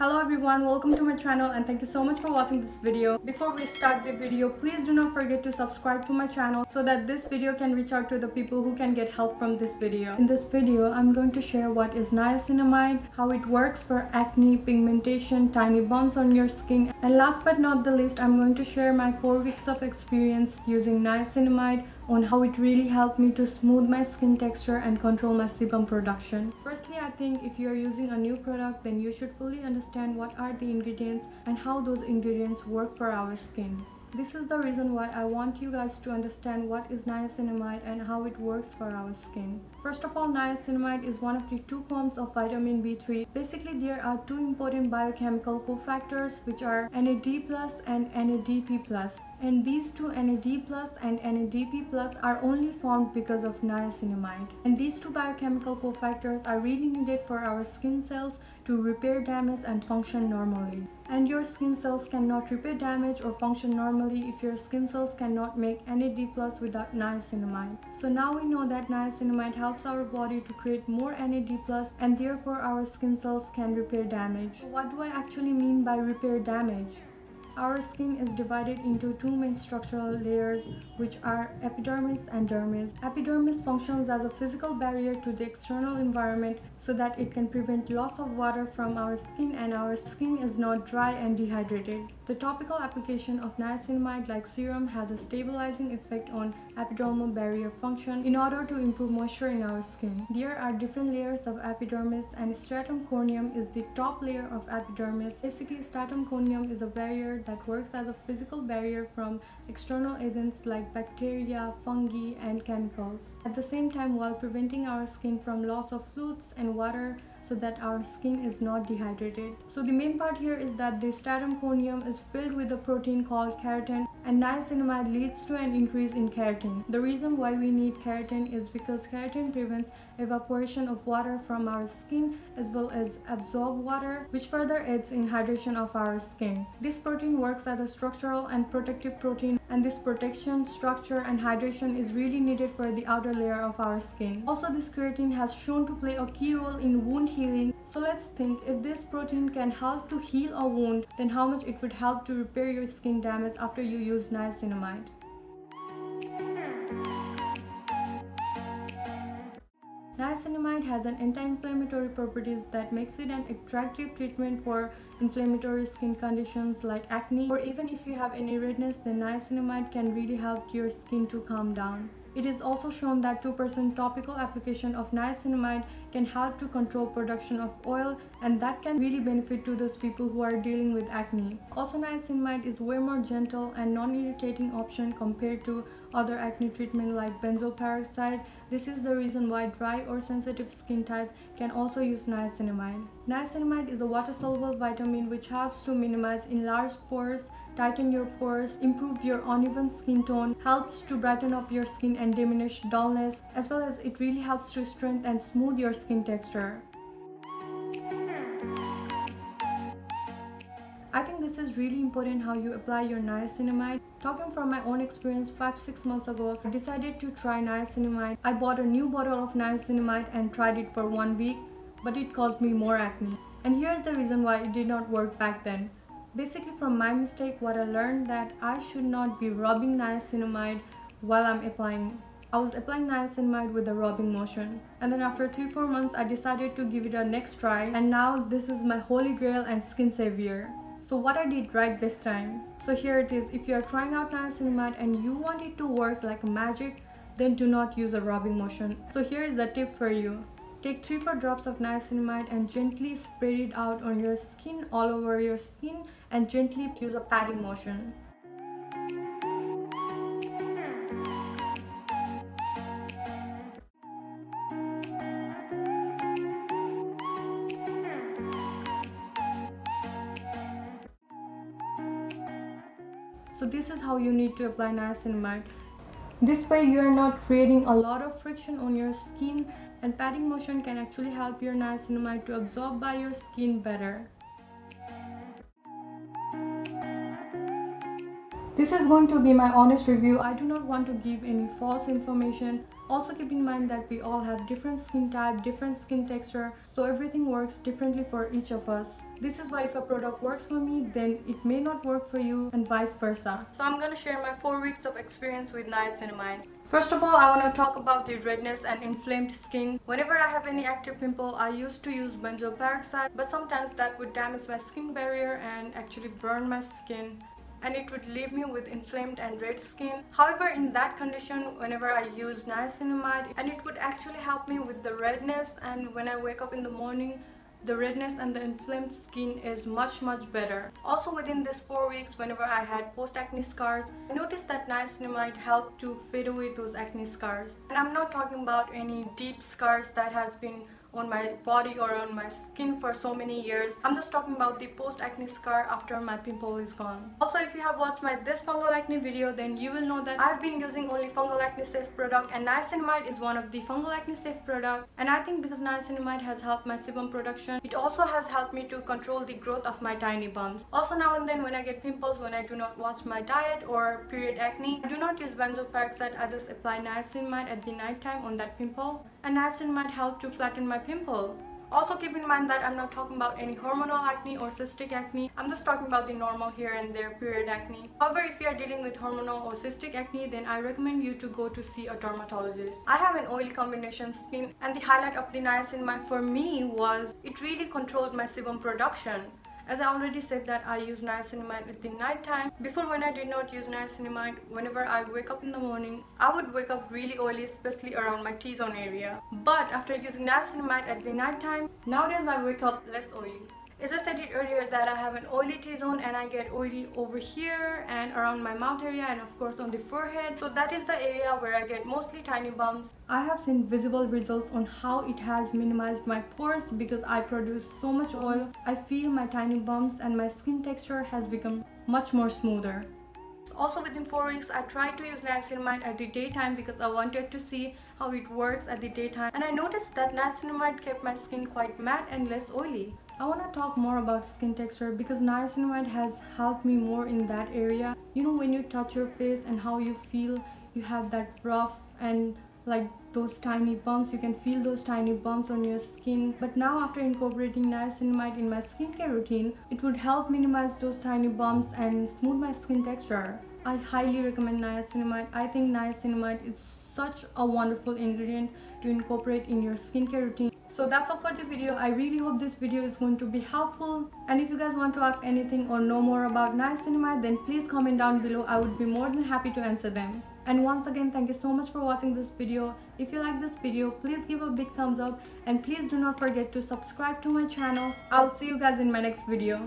Hello everyone, welcome to my channel and thank you so much for watching this video. Before we start the video, please do not forget to subscribe to my channel so that this video can reach out to the people who can get help from this video. In this video, I'm going to share what is niacinamide, how it works for acne, pigmentation, tiny bumps on your skin, and last but not the least, I'm going to share my 4 weeks of experience using niacinamide on how it really helped me to smooth my skin texture and control my sebum production. Firstly, I think if you are using a new product, then you should fully understand what are the ingredients and how those ingredients work for our skin. This is the reason why I want you guys to understand what is niacinamide and how it works for our skin. First of all, niacinamide is one of the 2 forms of vitamin B3. Basically, there are 2 important biochemical cofactors which are NAD+ and NADP+. And these 2 NAD+ and NADP+ are only formed because of niacinamide. And these 2 biochemical cofactors are really needed for our skin cells to repair damage and function normally. And your skin cells cannot repair damage or function normally if your skin cells cannot make NAD+ without niacinamide. So now we know that niacinamide helps our body to create more NAD+, and therefore our skin cells can repair damage. What do I actually mean by repair damage? Our skin is divided into 2 main structural layers, which are epidermis and dermis. Epidermis functions as a physical barrier to the external environment so that it can prevent loss of water from our skin and our skin is not dry and dehydrated. The topical application of niacinamide like serum has a stabilizing effect on epidermal barrier function in order to improve moisture in our skin. There are different layers of epidermis, and stratum corneum is the top layer of epidermis. Basically, stratum corneum is a barrier that works as a physical barrier from external agents like bacteria, fungi, and chemicals. At the same time, while preventing our skin from loss of fluids and water so that our skin is not dehydrated. So the main part here is that the stratum corneum is filled with a protein called keratin, and niacinamide leads to an increase in keratin. The reason why we need keratin is because keratin prevents evaporation of water from our skin as well as absorb water, which further aids in hydration of our skin. This protein works as a structural and protective protein, and this protection, structure, and hydration is really needed for the outer layer of our skin. Also, this keratin has shown to play a key role in wound healing. So let's think, if this protein can help to heal a wound, then how much it would help to repair your skin damage after you use niacinamide. Niacinamide has an anti-inflammatory properties that makes it an attractive treatment for inflammatory skin conditions like acne, or even if you have any redness, then niacinamide can really help your skin to calm down. It is also shown that 2% topical application of niacinamide can help to control production of oil, and that can really benefit to those people who are dealing with acne. Also, niacinamide is way more gentle and non-irritating option compared to other acne treatment like benzoyl peroxide. This is the reason why dry or sensitive skin type can also use niacinamide. Niacinamide is a water-soluble vitamin which helps to minimize enlarged pores, tighten your pores, improve your uneven skin tone, helps to brighten up your skin and diminish dullness, as well as it really helps to strengthen and smooth your skin texture. I think this is really important how you apply your niacinamide. Talking from my own experience, 5-6 months ago, I decided to try niacinamide. I bought a new bottle of niacinamide and tried it for 1 week, but it caused me more acne. And here's the reason why it did not work back then. Basically, from my mistake, what I learned that I should not be rubbing niacinamide while I'm applying. I was applying niacinamide with a rubbing motion. And then after 3-4 months, I decided to give it a next try. And now this is my holy grail and skin savior. So what I did right this time. So here it is. If you are trying out niacinamide and you want it to work like magic, then do not use a rubbing motion. So here is the tip for you. Take 3-4 drops of niacinamide and gently spread it out on your skin, all over your skin, and gently use a patting motion. So this is how you need to apply niacinamide. This way you are not creating a lot of friction on your skin, and patting motion can actually help your niacinamide to absorb by your skin better. This is going to be my honest review. I do not want to give any false information. Also keep in mind that we all have different skin type, different skin texture, so everything works differently for each of us. This is why if a product works for me, then it may not work for you and vice versa. So I'm gonna share my 4 weeks of experience with niacinamide. First of all, I want to talk about the redness and inflamed skin. Whenever I have any active pimple, I used to use benzoyl peroxide, but sometimes that would damage my skin barrier and actually burn my skin, and it would leave me with inflamed and red skin. However, in that condition, whenever I use niacinamide, and it would actually help me with the redness, and when I wake up in the morning, the redness and the inflamed skin is much better. Also within this 4 weeks, whenever I had post-acne scars, I noticed that niacinamide helped to fade away those acne scars. And I'm not talking about any deep scars that has been on my body or on my skin for so many years. I'm just talking about the post-acne scar after my pimple is gone. Also, if you have watched my this fungal acne video, then you will know that I've been using only fungal acne safe product, and niacinamide is one of the fungal acne safe product. And I think because niacinamide has helped my sebum production, it also has helped me to control the growth of my tiny bumps. Also, now and then when I get pimples, when I do not watch my diet or period acne, I do not use benzoyl peroxide. I just apply niacinamide at the night time on that pimple, and niacinamide helped to flatten my pimple. Also keep in mind that I'm not talking about any hormonal acne or cystic acne. I'm just talking about the normal here and there period acne. However, if you are dealing with hormonal or cystic acne, then I recommend you to go to see a dermatologist. I have an oily combination skin, and the highlight of the niacinamide for me was it really controlled my sebum production. As I already said that I use niacinamide at the night time. Before, when I did not use niacinamide, whenever I wake up in the morning, I would wake up really oily, especially around my T-zone area. But after using niacinamide at the night time, nowadays I wake up less oily. As I said it earlier that I have an oily T-zone, and I get oily over here and around my mouth area, and of course on the forehead. So that is the area where I get mostly tiny bumps. I have seen visible results on how it has minimized my pores because I produce so much oil. I feel my tiny bumps and my skin texture has become much more smoother. Also within 4 weeks, I tried to use niacinamide at the daytime because I wanted to see how it works at the daytime, and I noticed that niacinamide kept my skin quite matte and less oily. I want to talk more about skin texture because niacinamide has helped me more in that area. You know, when you touch your face and how you feel, you have that rough and like those tiny bumps, you can feel those tiny bumps on your skin. But now after incorporating niacinamide in my skincare routine, it would help minimize those tiny bumps and smooth my skin texture. I highly recommend niacinamide. I think niacinamide is such a wonderful ingredient to incorporate in your skincare routine. So that's all for the video. I really hope this video is going to be helpful. And if you guys want to ask anything or know more about niacinamide, then please comment down below. I would be more than happy to answer them. And once again, thank you so much for watching this video. If you like this video, please give a big thumbs up, and please do not forget to subscribe to my channel. I'll see you guys in my next video.